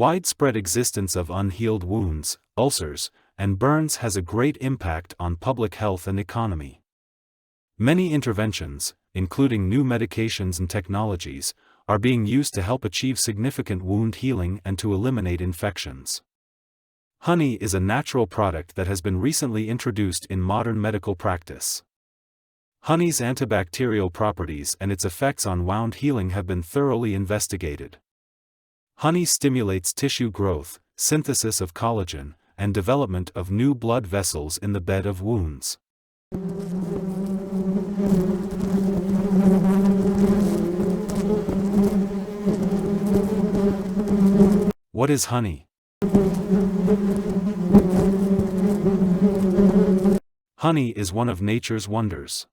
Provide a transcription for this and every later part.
widespread existence of unhealed wounds, ulcers, and burns has a great impact on public health and economy. Many interventions, including new medications and technologies, are being used to help achieve significant wound healing and to eliminate infections. Honey is a natural product that has been recently introduced in modern medical practice. Honey's antibacterial properties and its effects on wound healing have been thoroughly investigated. Honey stimulates tissue growth, synthesis of collagen, and development of new blood vessels in the bed of wounds. What is honey? Honey is one of nature's wonders.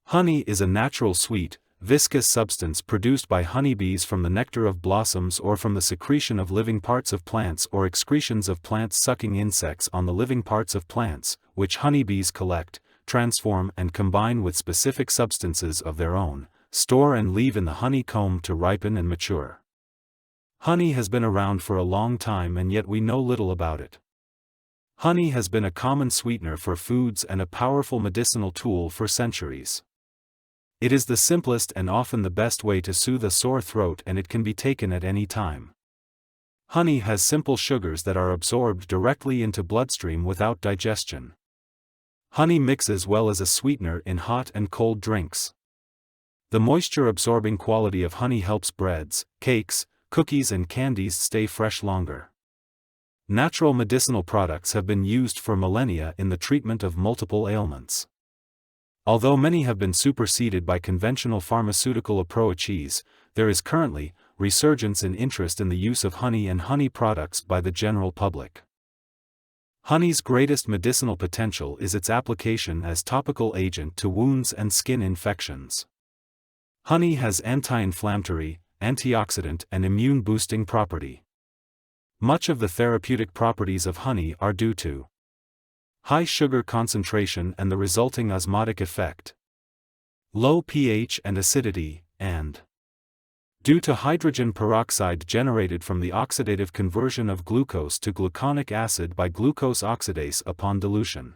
Honey is a natural sweet, viscous substance produced by honeybees from the nectar of blossoms or from the secretion of living parts of plants or excretions of plants sucking insects on the living parts of plants, which honeybees collect, transform and combine with specific substances of their own, store and leave in the honeycomb to ripen and mature. Honey has been around for a long time and yet we know little about it. Honey has been a common sweetener for foods and a powerful medicinal tool for centuries. It is the simplest and often the best way to soothe a sore throat, and it can be taken at any time. Honey has simple sugars that are absorbed directly into bloodstream without digestion. Honey mixes well as a sweetener in hot and cold drinks. The moisture-absorbing quality of honey helps breads, cakes, cookies and candies stay fresh longer. Natural medicinal products have been used for millennia in the treatment of multiple ailments. Although many have been superseded by conventional pharmaceutical approaches, there is currently resurgence in interest in the use of honey and honey products by the general public. Honey's greatest medicinal potential is its application as topical agent to wounds and skin infections. Honey has anti-inflammatory, antioxidant and immune-boosting property. Much of the therapeutic properties of honey are due to high sugar concentration and the resulting osmotic effect, low pH and acidity, and due to hydrogen peroxide generated from the oxidative conversion of glucose to gluconic acid by glucose oxidase upon dilution.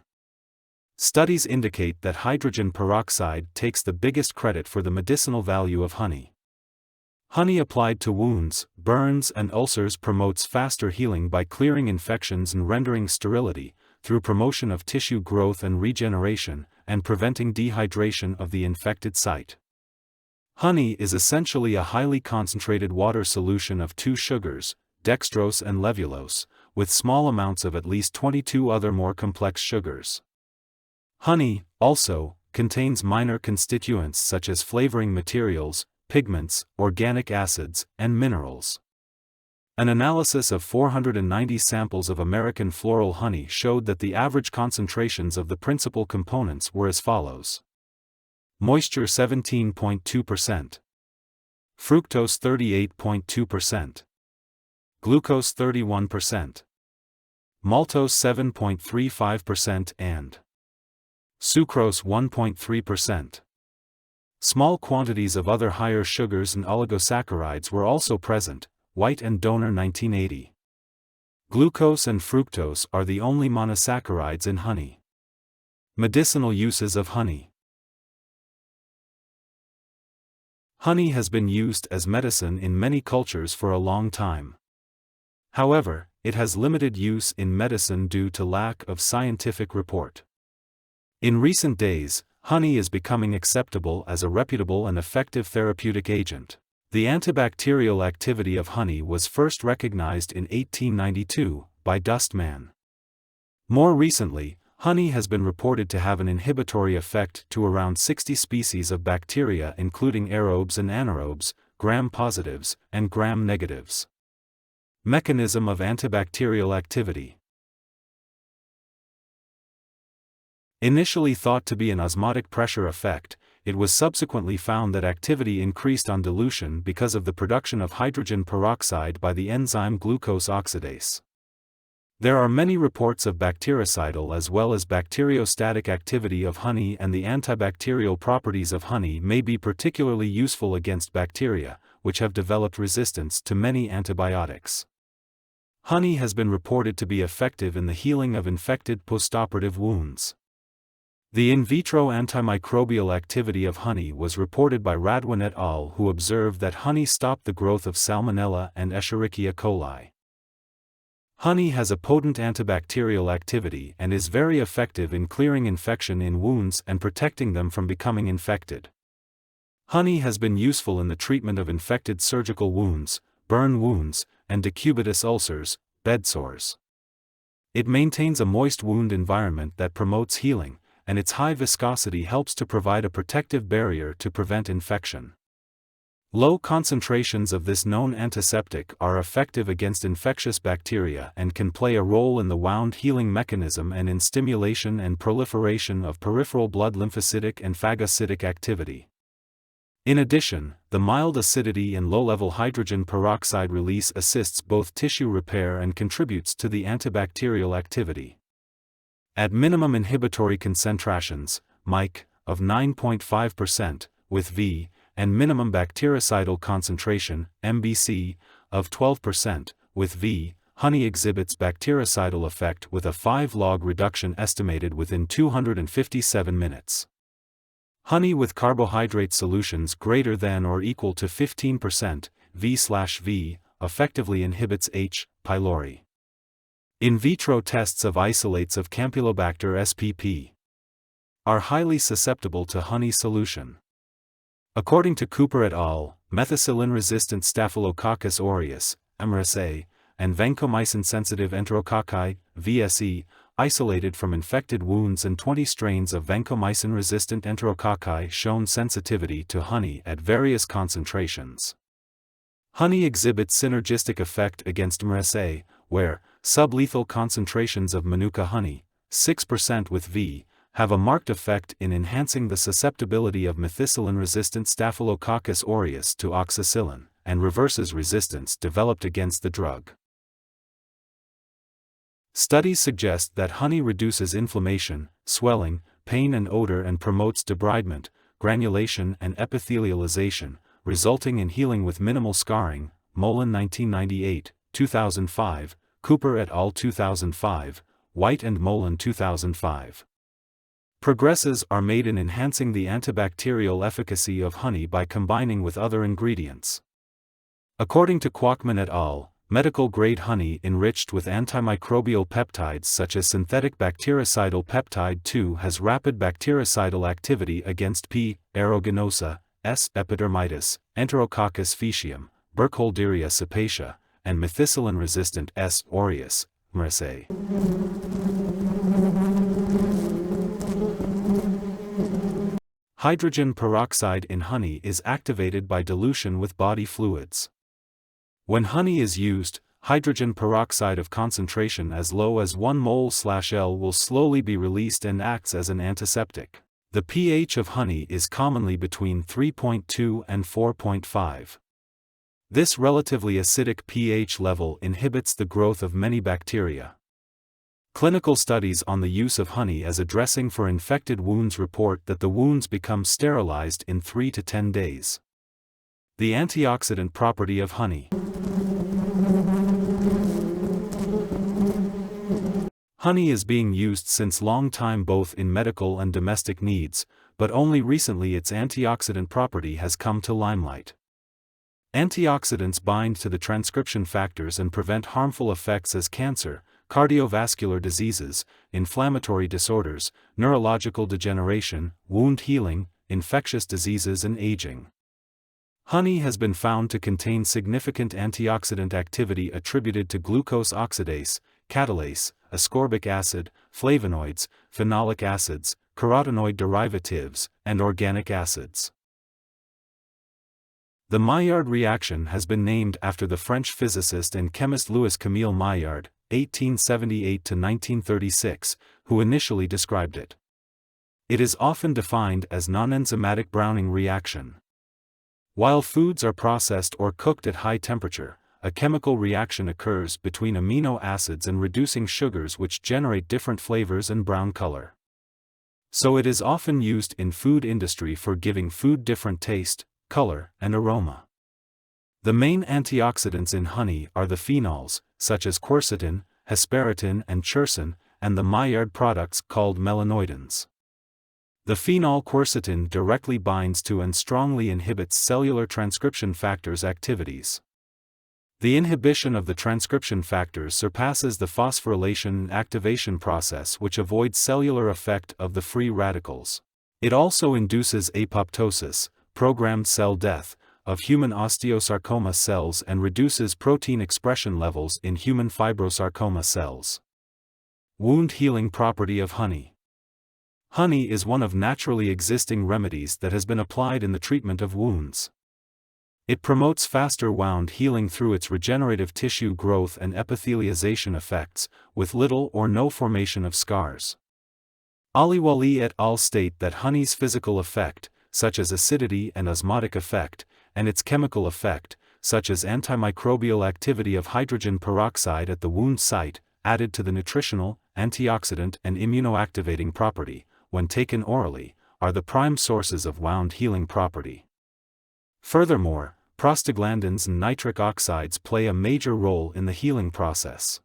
Studies indicate that hydrogen peroxide takes the biggest credit for the medicinal value of honey. Honey applied to wounds, burns and ulcers promotes faster healing by clearing infections and rendering sterility, through promotion of tissue growth and regeneration, and preventing dehydration of the infected site. Honey is essentially a highly concentrated water solution of two sugars, dextrose and levulose, with small amounts of at least 22 other more complex sugars. Honey, also, contains minor constituents such as flavoring materials, pigments, organic acids, and minerals. An analysis of 490 samples of American floral honey showed that the average concentrations of the principal components were as follows: moisture 17.2%, fructose 38.2%, glucose 31%, maltose 7.35% and sucrose 1.3%. Small quantities of other higher sugars and oligosaccharides were also present, White and Donor 1980. Glucose and fructose are the only monosaccharides in honey. Medicinal uses of honey. Honey has been used as medicine in many cultures for a long time. However, it has limited use in medicine due to lack of scientific report. In recent days, honey is becoming acceptable as a reputable and effective therapeutic agent. The antibacterial activity of honey was first recognized in 1892 by Dustman. More recently, honey has been reported to have an inhibitory effect to around 60 species of bacteria, including aerobes and anaerobes, gram-positives, and gram-negatives. Mechanism of antibacterial activity. Initially thought to be an osmotic pressure effect, it was subsequently found that activity increased on dilution because of the production of hydrogen peroxide by the enzyme glucose oxidase. There are many reports of bactericidal as well as bacteriostatic activity of honey, and the antibacterial properties of honey may be particularly useful against bacteria, which have developed resistance to many antibiotics. Honey has been reported to be effective in the healing of infected postoperative wounds. The in vitro antimicrobial activity of honey was reported by Radwin et al., who observed that honey stopped the growth of Salmonella and Escherichia coli. Honey has a potent antibacterial activity and is very effective in clearing infection in wounds and protecting them from becoming infected. Honey has been useful in the treatment of infected surgical wounds, burn wounds, and decubitus ulcers, bed sores. It maintains a moist wound environment that promotes healing, and its high viscosity helps to provide a protective barrier to prevent infection. Low concentrations of this known antiseptic are effective against infectious bacteria and can play a role in the wound healing mechanism and in stimulation and proliferation of peripheral blood lymphocytic and phagocytic activity. In addition, the mild acidity and low-level hydrogen peroxide release assists both tissue repair and contributes to the antibacterial activity. At minimum inhibitory concentrations, MIC, of 9.5%, with V, and minimum bactericidal concentration, MBC, of 12%, with V, honey exhibits bactericidal effect with a 5-log reduction estimated within 257 minutes. Honey with carbohydrate solutions greater than or equal to 15%, V/V, effectively inhibits H. pylori. In vitro tests of isolates of Campylobacter spp. Are highly susceptible to honey solution. According to Cooper et al., methicillin-resistant Staphylococcus aureus, MRSA, and vancomycin-sensitive Enterococci, VSE, isolated from infected wounds and 20 strains of vancomycin-resistant Enterococci shown sensitivity to honey at various concentrations. Honey exhibits synergistic effect against MRSA, where sublethal concentrations of Manuka honey, 6% with V, have a marked effect in enhancing the susceptibility of methicillin-resistant Staphylococcus aureus to oxacillin, and reverses resistance developed against the drug. Studies suggest that honey reduces inflammation, swelling, pain and odor and promotes debridement, granulation and epithelialization, resulting in healing with minimal scarring. Mullen 1998, 2005, Cooper et al. 2005, White and Mullen 2005. Progresses are made in enhancing the antibacterial efficacy of honey by combining with other ingredients. According to Kwakman et al., medical-grade honey enriched with antimicrobial peptides such as synthetic bactericidal peptide 2 has rapid bactericidal activity against P. aeruginosa, S. epidermidis, Enterococcus faecium, Burkholderia cepacia, and methicillin-resistant S. aureus, MRSA. Hydrogen peroxide in honey is activated by dilution with body fluids. When honey is used, hydrogen peroxide of concentration as low as 1 mol/L will slowly be released and acts as an antiseptic. The pH of honey is commonly between 3.2 and 4.5. This relatively acidic pH level inhibits the growth of many bacteria. Clinical studies on the use of honey as a dressing for infected wounds report that the wounds become sterilized in 3 to 10 days. The antioxidant property of honey. Honey is being used since long time both in medical and domestic needs, but only recently its antioxidant property has come to limelight. Antioxidants bind to the transcription factors and prevent harmful effects as cancer, cardiovascular diseases, inflammatory disorders, neurological degeneration, wound healing, infectious diseases and aging. Honey has been found to contain significant antioxidant activity attributed to glucose oxidase, catalase, ascorbic acid, flavonoids, phenolic acids, carotenoid derivatives, and organic acids. The Maillard reaction has been named after the French physicist and chemist Louis-Camille Maillard, 1878–1936, who initially described it. It is often defined as non-enzymatic Browning reaction. While foods are processed or cooked at high temperature, a chemical reaction occurs between amino acids and reducing sugars which generate different flavors and brown color. So it is often used in food industry for giving food different taste, color, and aroma. The main antioxidants in honey are the phenols, such as quercetin, hesperetin and chirsin, and the Maillard products called melanoidins. The phenol quercetin directly binds to and strongly inhibits cellular transcription factors' activities. The inhibition of the transcription factors surpasses the phosphorylation activation process, which avoids cellular effect of the free radicals. It also induces apoptosis, programmed cell death, of human osteosarcoma cells and reduces protein expression levels in human fibrosarcoma cells. Wound healing property of honey. Honey is one of naturally existing remedies that has been applied in the treatment of wounds. It promotes faster wound healing through its regenerative tissue growth and epithelialization effects, with little or no formation of scars. Aliwali et al. State that honey's physical effect, such as acidity and osmotic effect, and its chemical effect, such as antimicrobial activity of hydrogen peroxide at the wound site, added to the nutritional, antioxidant and immunoactivating property, when taken orally, are the prime sources of wound healing property. Furthermore, prostaglandins and nitric oxides play a major role in the healing process.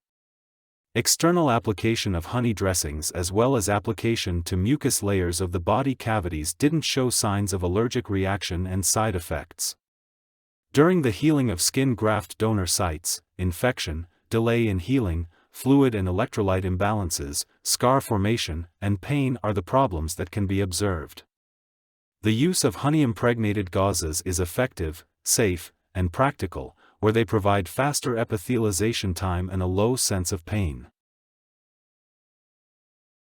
External application of honey dressings as well as application to mucus layers of the body cavities didn't show signs of allergic reaction and side effects. During the healing of skin graft donor sites, infection, delay in healing, fluid and electrolyte imbalances, scar formation, and pain are the problems that can be observed. The use of honey-impregnated gauzes is effective, safe, and practical, where they provide faster epithelialization time and a low sense of pain.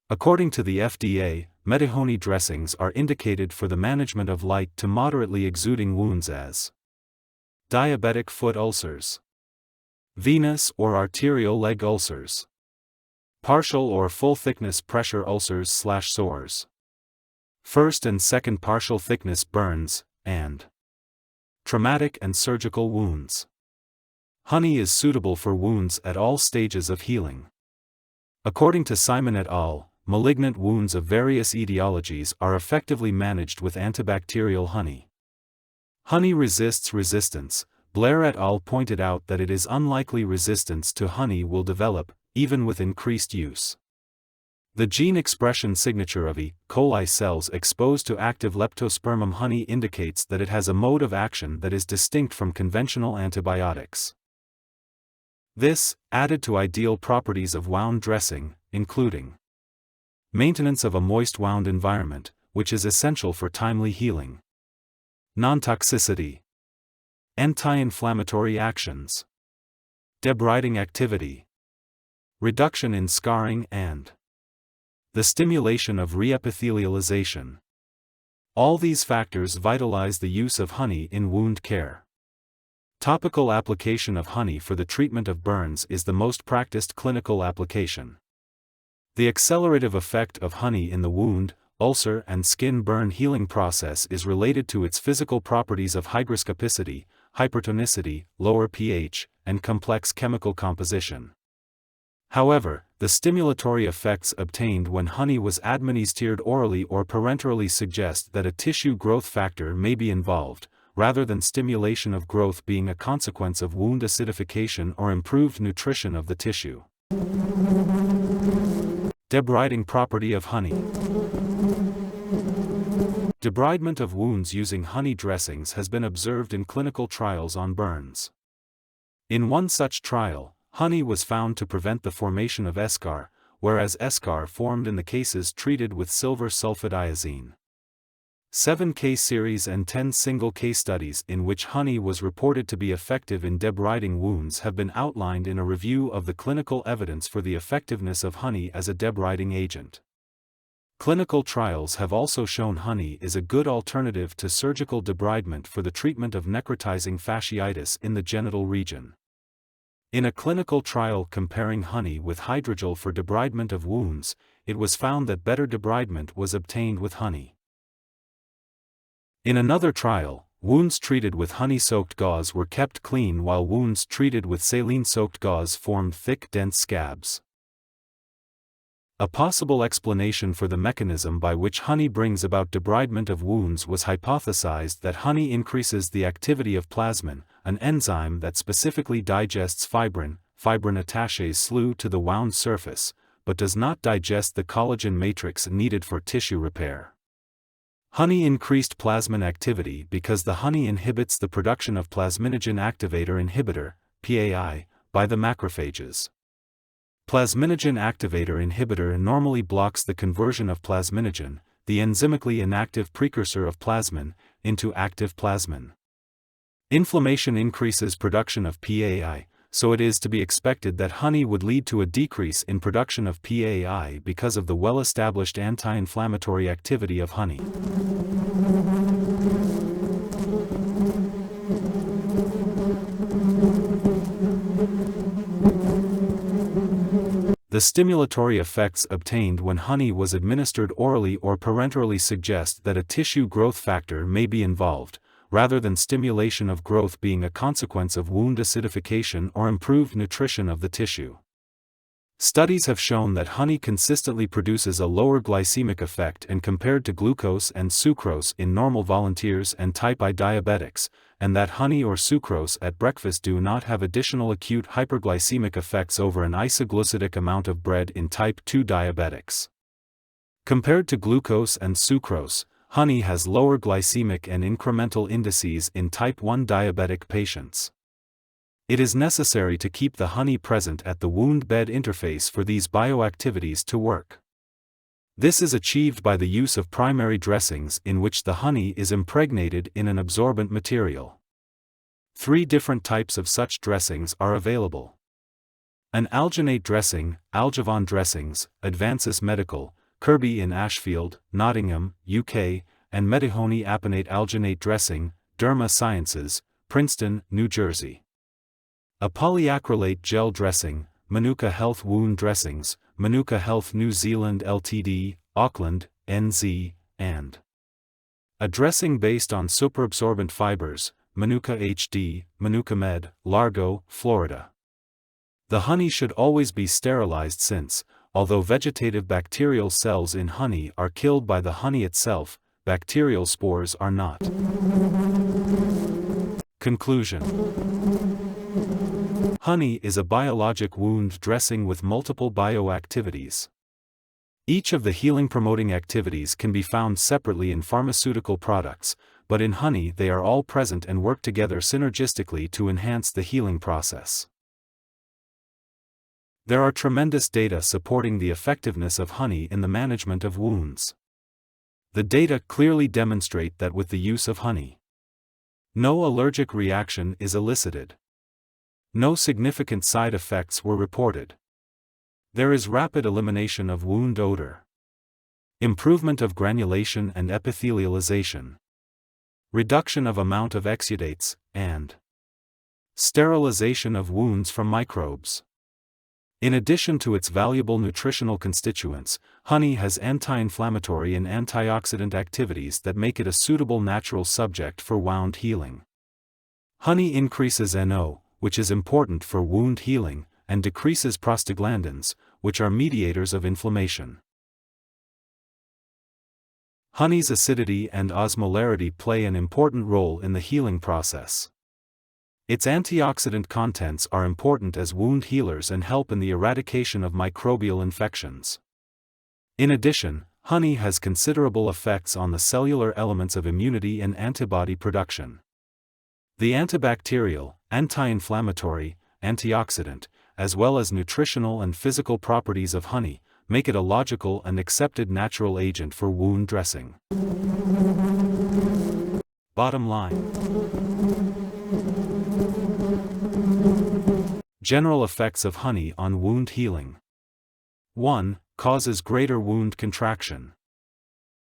According to the FDA, Medihoney dressings are indicated for the management of light to moderately exuding wounds as diabetic foot ulcers, venous or arterial leg ulcers, partial or full thickness pressure ulcers/sores, first and second partial thickness burns, and traumatic and surgical wounds. Honey is suitable for wounds at all stages of healing. According to Simon et al., malignant wounds of various etiologies are effectively managed with antibacterial honey. Honey resists resistance. Blair et al. Pointed out that it is unlikely resistance to honey will develop, even with increased use. The gene expression signature of E. coli cells exposed to active leptospermum honey indicates that it has a mode of action that is distinct from conventional antibiotics. This, added to ideal properties of wound dressing, including maintenance of a moist wound environment, which is essential for timely healing, non-toxicity, anti-inflammatory actions, debriding activity, reduction in scarring and the stimulation of reepithelialization. All these factors vitalize the use of honey in wound care. Topical application of honey for the treatment of burns is the most practiced clinical application. The accelerative effect of honey in the wound, ulcer and skin burn healing process is related to its physical properties of hygroscopicity, hypertonicity, lower pH, and complex chemical composition. However, the stimulatory effects obtained when honey was administered orally or parenterally suggest that a tissue growth factor may be involved, rather than stimulation of growth being a consequence of wound acidification or improved nutrition of the tissue. Debriding property of honey. Debridement of wounds using honey dressings has been observed in clinical trials on burns. In one such trial, honey was found to prevent the formation of eschar, whereas eschar formed in the cases treated with silver sulfadiazine. 7 case series and 10 single case studies in which honey was reported to be effective in debriding wounds have been outlined in a review of the clinical evidence for the effectiveness of honey as a debriding agent. Clinical trials have also shown honey is a good alternative to surgical debridement for the treatment of necrotizing fasciitis in the genital region. In a clinical trial comparing honey with hydrogel for debridement of wounds, it was found that better debridement was obtained with honey. In another trial, wounds treated with honey-soaked gauze were kept clean while wounds treated with saline-soaked gauze formed thick, dense scabs. A possible explanation for the mechanism by which honey brings about debridement of wounds was hypothesized that honey increases the activity of plasmin, an enzyme that specifically digests fibrin, fibrin attaches slough to the wound surface, but does not digest the collagen matrix needed for tissue repair. Honey increased plasmin activity because the honey inhibits the production of plasminogen activator inhibitor, PAI, by the macrophages. Plasminogen activator inhibitor normally blocks the conversion of plasminogen, the enzymically inactive precursor of plasmin, into active plasmin. Inflammation increases production of PAI, so it is to be expected that honey would lead to a decrease in production of PAI because of the well-established anti-inflammatory activity of honey. The stimulatory effects obtained when honey was administered orally or parenterally suggest that a tissue growth factor may be involved, rather than stimulation of growth being a consequence of wound acidification or improved nutrition of the tissue. Studies have shown that honey consistently produces a lower glycemic effect and compared to glucose and sucrose in normal volunteers and type I diabetics, and that honey or sucrose at breakfast do not have additional acute hyperglycemic effects over an isoglucidic amount of bread in type 2 diabetics. Compared to glucose and sucrose, honey has lower glycemic and incremental indices in type 1 diabetic patients. It is necessary to keep the honey present at the wound bed interface for these bioactivities to work. This is achieved by the use of primary dressings in which the honey is impregnated in an absorbent material. 3 different types of such dressings are available. An alginate dressing, Algivon dressings, Advances Medical, Kirby in Ashfield, Nottingham, UK, and Medihony Aponate alginate dressing, Derma Sciences, Princeton, New Jersey. A polyacrylate gel dressing, Manuka Health Wound Dressings, Manuka Health New Zealand Ltd, Auckland, NZ, and a dressing based on superabsorbent fibers, Manuka HD, Manuka Med, Largo, Florida. The honey should always be sterilized since, although vegetative bacterial cells in honey are killed by the honey itself, bacterial spores are not. Conclusion. Honey is a biologic wound dressing with multiple bioactivities. Each of the healing-promoting activities can be found separately in pharmaceutical products, but in honey they are all present and work together synergistically to enhance the healing process. There are tremendous data supporting the effectiveness of honey in the management of wounds. The data clearly demonstrate that with the use of honey, no allergic reaction is elicited. No significant side effects were reported. There is rapid elimination of wound odor, improvement of granulation and epithelialization, reduction of amount of exudates, and sterilization of wounds from microbes. In addition to its valuable nutritional constituents, honey has anti-inflammatory and antioxidant activities that make it a suitable natural subject for wound healing. Honey increases NO, which is important for wound healing, and decreases prostaglandins, which are mediators of inflammation. Honey's acidity and osmolarity play an important role in the healing process. Its antioxidant contents are important as wound healers and help in the eradication of microbial infections. In addition, honey has considerable effects on the cellular elements of immunity and antibody production. The antibacterial, anti-inflammatory, antioxidant, as well as nutritional and physical properties of honey, make it a logical and accepted natural agent for wound dressing. Bottom line. General effects of honey on wound healing. 1. Causes greater wound contraction.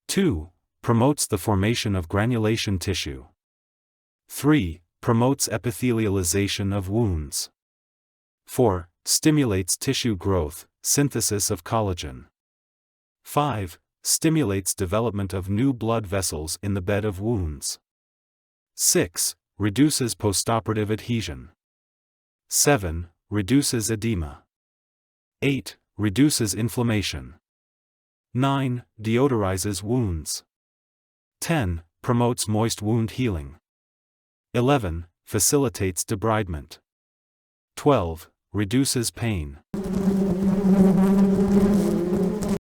2. Promotes the formation of granulation tissue. 3. Promotes epithelialization of wounds. 4. Stimulates tissue growth, synthesis of collagen. 5. Stimulates development of new blood vessels in the bed of wounds. 6. Reduces postoperative adhesion. 7. Reduces edema. 8. Reduces inflammation. 9. Deodorizes wounds. 10. Promotes moist wound healing. 11. Facilitates debridement. 12. reduces pain.